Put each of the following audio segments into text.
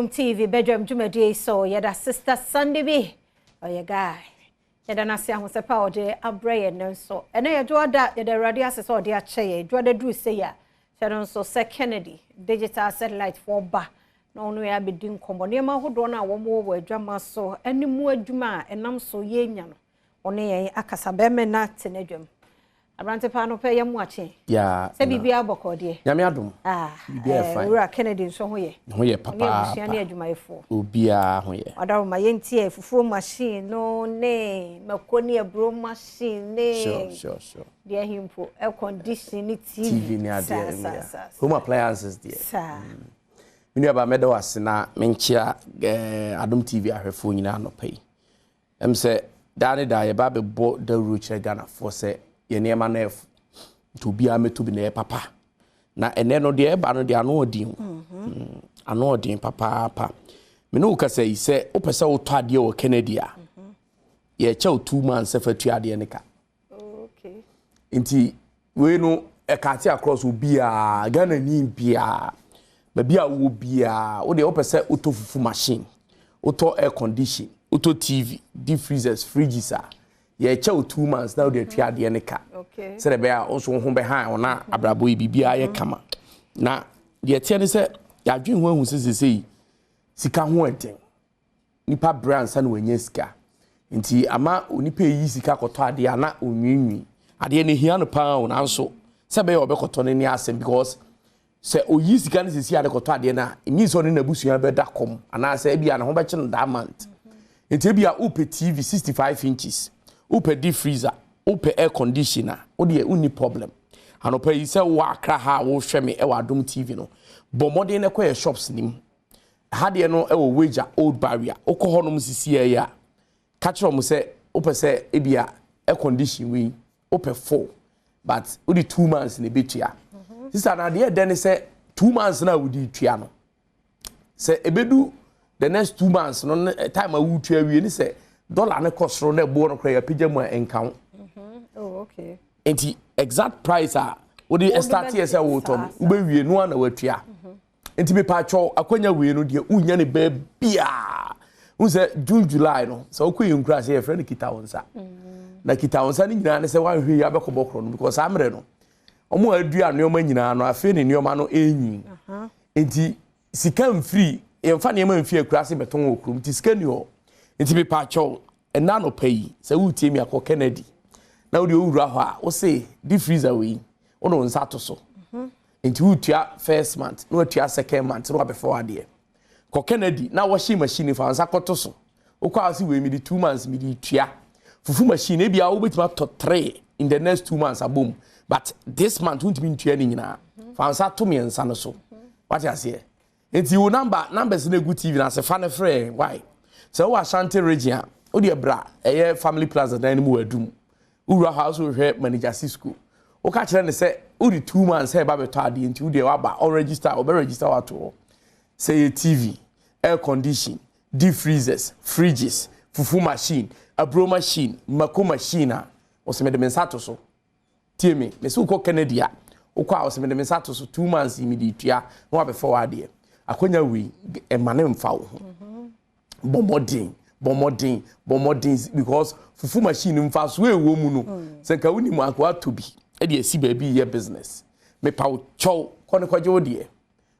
TV Badwam Jumadi so yada sister Sunday be or your guy yada nasi ahosepa ode abraye no so ene ye do da yada radio asese ode a cheye do da do say ya shadon so Sir Kennedy digital satellite for ba no no ya be din kombo ne ma hodo na wo mo wo adwama so animu adwuma enam so ye nya no one ye akasa be me na tenadwam Abrante pa no pe yamu ache. Ya. Se bibia bokode. Nyame adom. Bibia fine. Ura Kennedy so ho ye. Ho ye papa. Obi ne adwumayefo. Obia ho ye. Odawo ma yentie fufuo machine no ne makoni abro machine ne. Sure. Dia himpo air condition TV ni ade. Home appliances there. Sa. Mini aba medo asena menchia Adom TV ahwefo nyina no pay. Em se dane da ye ba be bo da ruche Ghana for say ye niema na efu to bia metu bi na papa na ene no de eba no de ano odin ano odin papa me no ka say se opese wo to ade wo Kennedy a ye che 2 months afatu ade ne ka okay nti we no e ka ti across obia Ghana ni bia ba bia wo bia wo de opese auto fufu machine auto air condition auto TV deep freezers fridges ye che 2 months now de twa de ne ka okay se de be a onso ho be han ona abrabo bibia ye kama na de tie ne se ya dwen ho ahu sesei sika ho enten nipa brands na wenye sika nti ama onipa yi sika koto ade ana onwinwi ade ne hia no pa ona nso se be obekoto ne ni asem because se oyi sika ne sesi ade koto ade na emi so ne nabusua be da kom ana se bia na ho be che no that month nti bia upe TV 65 inches upe deep freezer upe air conditioner odi uni problem anopa yi se wa akra ha wo hwe me e wa Adom TV no bo modern ne koye shops nim ha de no e wo wager old barrier okoho no msisi ya catch mo se upe se ebia air condition we upe 4 but odi 2 months ne betua sister na de den se 2 months na odi tua no se ebedu the next 2 months no time a wo tua wie ni se dollar ne kosro na bo no kra ya pija mu enkan oh okay enti exact price a wo di start here say wo to ube wie no na watua enti be pa cho akwanya wie no de unya ne ba bia unse June July no so ko yinkura say friend kita wonsa na kita wonsa ni nyina ne say wan hwe ya be ko bokro no because amre no omo adu aneoma nyina no afi ne neoma no enyi enti sika mfiri emfa neema mfiri akura se beton okrum ti sika ni ho enti be pa cho ena no pay say wutie mi akọ Kennedy na wo de owura ho a wo say deep freezer we wo no nsa to so enti wutia first month no wutia second month no before ade ko Kennedy na washing machine fa nsa koto so wo kwa asi we mi di 2 months mi di tua fufu machine e bia wo betima to 3 in the next 2 months abom but this month won't be tua ni nyina fa nsa to mi nsa no so what you say enti wo numbers na good TV na se fa ne frɛ why so wo Ashanti region o de bra eye family plaza dan mu adum ura house wo hwe manager Cisco o ka kire ne se o di 2 months he ba beto ade nti wo de wa ba o register o be register wa to say TV air condition deep freezers fridges fufu machine abro machine mako machine o se me de mensato so tie me se uko Kennedy a o kwa o se me de mensato so 2 months immediate na wa be forward ade akonya wi e mane mfa wo bomodin because fufu machine mfa so ewo mu no se ka woni mu akwa to bi e de esi ba bi ye business me pa wo chow kone kwaje wo de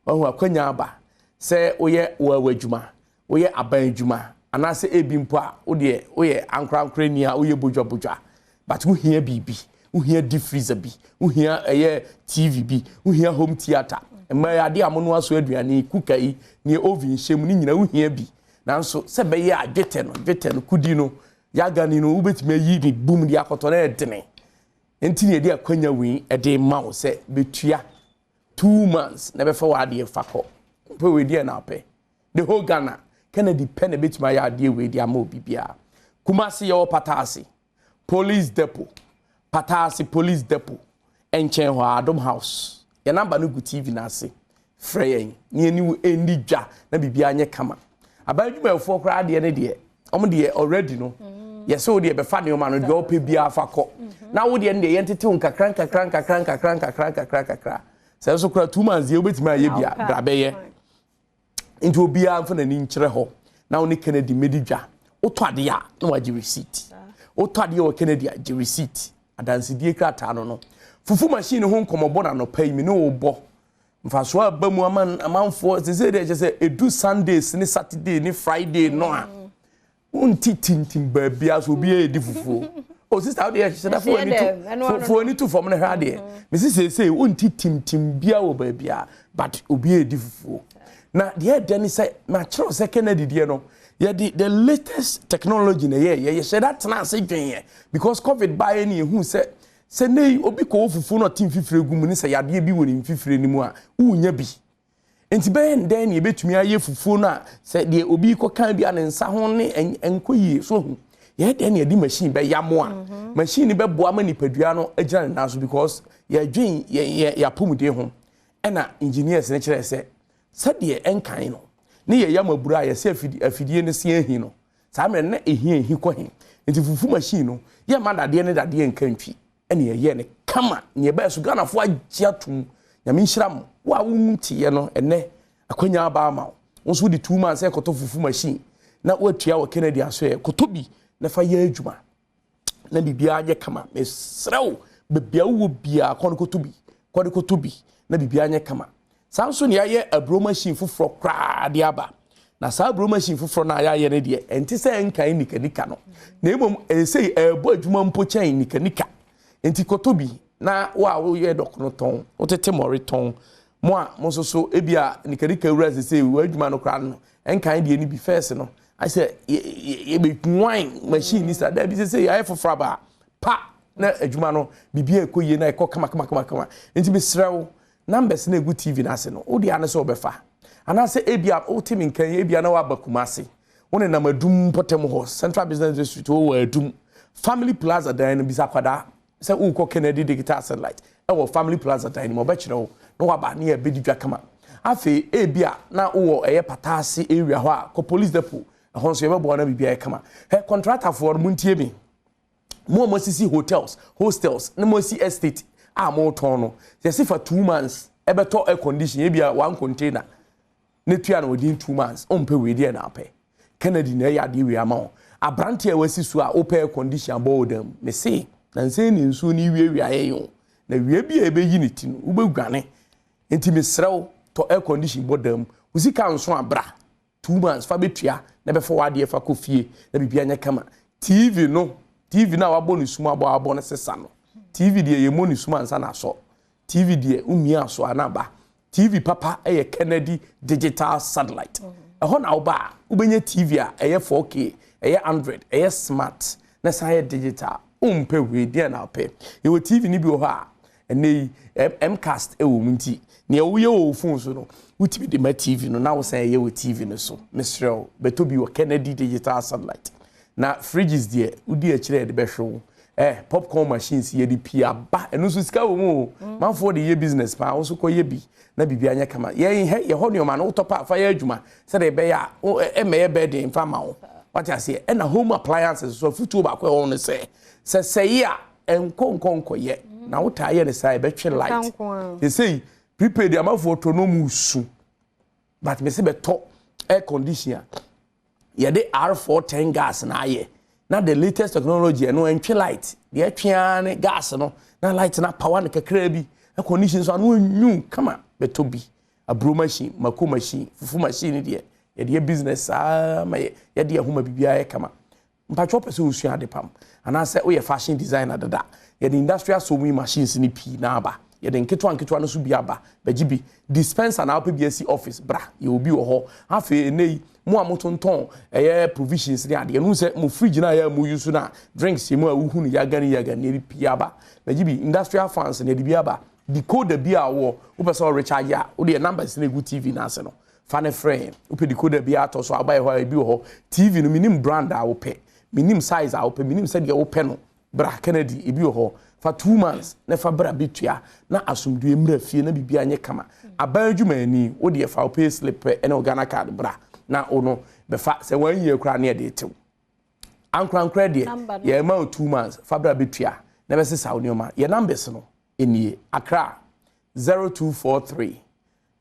wo akwanya aba se oye wo adwuma oye aban adwuma ana se ebi mpo a wo de oye ankra ni a oye bojwa but wo hia bibi wo hia deep freezer bi wo hia eye TV bi wo hia home theater emma ya de amono aso aduane kukai ni oven hyem ni nyina wo hia bi nanso se be ye adwete no kudi no ya gani no ubetime yi ni boom di akoto na edene enti ne de akwanya wi e de ma wo se betua 2 months na be fa wa de fakọ pe we de na pe the whole Ghana Kennedy pen betima ya de we de ama obibia Kumasi ye Patasi police depot Patasi police depot enchen ho Adom house ya number no good TV na ase frey ni eni endi dwa na bibia anye kama abadwuma fo kra de ne de omo de already no yes o de be fa ne o ma no de o pe bia fa ko na wo de ne yentete nkakran se so kra 2 months ye obetima ye bia bra be ye into obi a mfa nani nkyere ho na wo ne Kennedy medidwa oto ade a na waji receipt oto ade o Kennedy a receipt adansidie krata no fufu machine ho nkomobo na no pay me no wo bo mfaso aba mu amanfo se de say edu Sundays ni Saturday ni Friday no a unti tintim babia so obi e di fufu o sister how dey she da for any two from na hwa de me say unti tintim bia wo babia but obi e di fufu na the then say ma chiro say Kennedy de no the latest technology na ye say that na say dwen because COVID buy any who say nei obi ko fufu no tim fifire gum ni say yade bi woni fifire ni mu a unya bi enti ben den ye betumi aye fufu no a say de obi ko kan bi anensa ho ne enkoyi so hu ye den ye di machine be yamo a machine be boa ma nipadua no agina na so because ye dwen ye apumude ho ena engineers ne kire say de enkan no ne ye yamabura ye say afidie ne se ahi no sa me ne ehi ko he enti fufu machine no ye ma dade ne dade enkantwi ene ye ne kama ne ba so Ghana fo agiatum nyame nhyiram wa wuntie no ene akwanya ba ama wonso di 2 months e koto fufu machine na watua wo Kennedy aso e koto bi na fa ye adwuma na bibia anye kama mesrew bebia wo bia koto bi na bibia anye kama Samson ya ye abro machine fufro kra de aba na sa abro machine fufro na ya ye ne de enti se enkan nika no na emom sei ebo adwuma mpo chen nika enti kotobi na wa ye dokono ton otete mori ton mo a mo so ebia nika wura se wa adwuma no kra no enkan de ni bi first no I say ye be wine machine is that be say ya fufro aba pa na adwuma no bibia ekoye na ekọ kama enti be srew numbers na egu TV na ase no odi ane so obefa ana se ebia ultimate kan ebia na wa bakumase woni na madum potem ho Central Business District wo adum Family Plaza dan no bisa kwada se uko Kennedy digital satellite e wo Family Plaza dan mo be kire wo no wa ba na e bedidwa kama afi ebia na wo eye patase area ho a ko police depot ho so ye bo na bibia e kama he contractor for muntie bi mo sisi hotels hostels na mo si estate more tono. Yes, for 2 months, ebeto air condition, maybe 1 container. Netuan within 2 months, pay with the na pay. Kennedy na ya di we amount. A branch here was so open air condition board them. Me say, and saying in soon we are yon. Na we be a unity, ube granny. Intimate srow to air condition board them. We see council bra. 2 months, Fabitria, never forward the for coffee, the Bibiana Kama. TV no, TV now a bonus small bar bonus sano. TV die ye moni suma nsa na so TV die umia so anaba TV papa Kennedy digital satellite ho na oba ubenya TV a 4K 100 smart na say digital umpe we die na pe ye TV ni bi ho a ene Mcast wo munti ne wo ye wo phone so no utimi de ma TV no na wo say ye wo TV no so Mr. Betobi wo Kennedy digital satellite na fridges die udi a kire de behwe popcorn machines ye di pia ba enu so sika wo mu man for the ye business pa wo so ko ye bi na bibia anya kama ye ho ne ma no topa fa ye adwuma se de be ya me be de mfa ma wo what you say na home appliances so futu ba ko wo no se ya enkonkonko ye na wo ta ye ne sai be twe light they say prepaid the amount for autonomous but me se be to air conditioner ye de R410 gas na ye na the latest technology no entwe light the atweane gas no na light na power na kakra bi a condition so no nyu kama betobi abro machine mako machine fufu machine de ye business ma ye de ahoma bibia ye kama mpatwo pese osu ade pam ana se we fashion designer dada ye the industrial sewing machines ni pi na aba ye de nketwa no so bi aba bagibi dispenser na opbc office bra ye obi wo ho afi nei mo amotonton provisions ni ade no se mo fridge na ya mo use na drinks mo awuhu ni yagani pi aba bagibi industrial fans na de bi aba decoder bi awo wo pese o recharge ya wo de numbers na egu TV na ase no fane frame wo pe decoder bi ato so abai ho bi ho TV no minim brand a wo pe minim size a wo pe minim se de wo pe no bra Kennedy ebi ho for 2 months na fa bra bitua na asumdu emra fie na bibia anye kama aban adwuma ani wo de fa pay slip e na Ghana card bra na ono be fa se 1 year kra na de tew ankran de ye ma 2 months fa bra bitua na be se sa onioma ye numbers no enie Accra 0243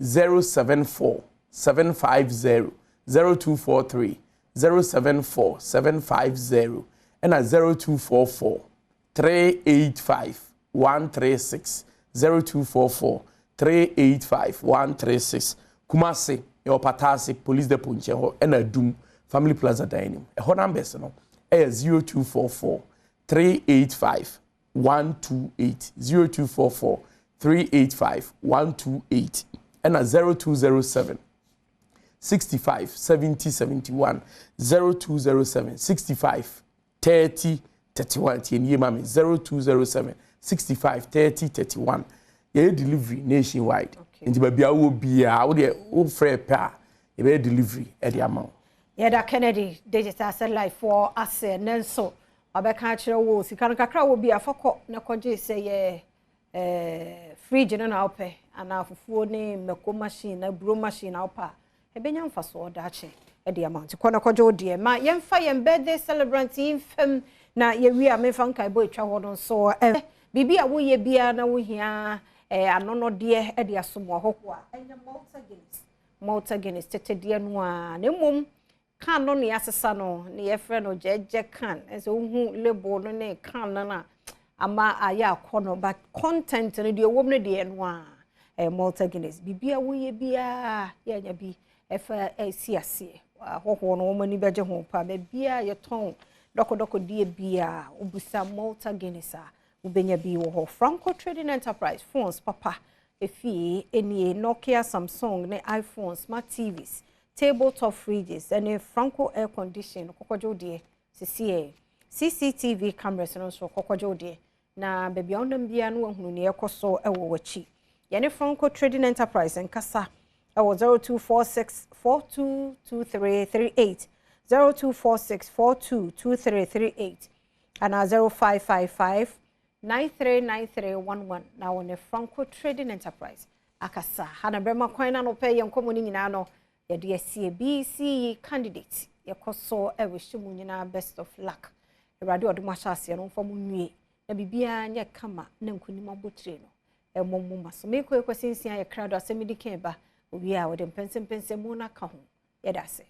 074 750 0243 074 750 and 0244 385 136 0244 385 136 Kumasi your Patasi Police Depot nche and Adom Family Plaza Dining. Ho numbers no 0244 385 128 0244 385 128 and 0207 65 70 71 0207 65 30 31 tiye mami 0207 65 30 31 ye delivery nationwide nti ba bia wo bia wo de wo free pa ye be delivery e de amount ye da Kennedy digital satellite for ase nenso obeka kire wo sika no kakra wo bia fokọ na koje se ye fridge no na ope ana fufuo ni meko machine na bro machine na opa ebenya mfaso odache e de amount kwana kwajo de ma yemfa yem birthday celebrant infam na ye wi amefa nkai boy twa ho so bibi a wo ye bia na wo hia anono de e de asomo hokwa enya Malta Guinness tete de no a na mom kan no ne asesa no ne ye frɛ no jeje kan so hu label no ne kan na ama aya akono but content no de wom no de no a Malta Guinness bibi a wo ye bia ye nya bi efa siase hoho no mani beje ho pa be bia ye ton doko die bia ubusa Malta Guinness a ubenya bi wo ho Franco Trading Enterprise phones papa efi eni Nokia Samsung ne iPhone smart TVs tabletop fridges and Franco air condition kokojo de CCTV cameras no so kokojo de na baby ondam bia no ahunu ne ekoso ewo wachi ye Franco Trading Enterprise nkasa ewo 0246 422338 0246 422338 and 0555 939311 na wone Franco Trading Enterprise akasa hana brema kwan na no pay yenkomo ni nyina no ye de CBC candidate ye koso e wish mu nyina best of luck erade odum ahyase no mfa mu nwie na bibia nya kama na nkunim abotire no e mommu maso me ko ekosinsia ye krado asemidi kan ba obi a wode pensem mu na ka ho ye da se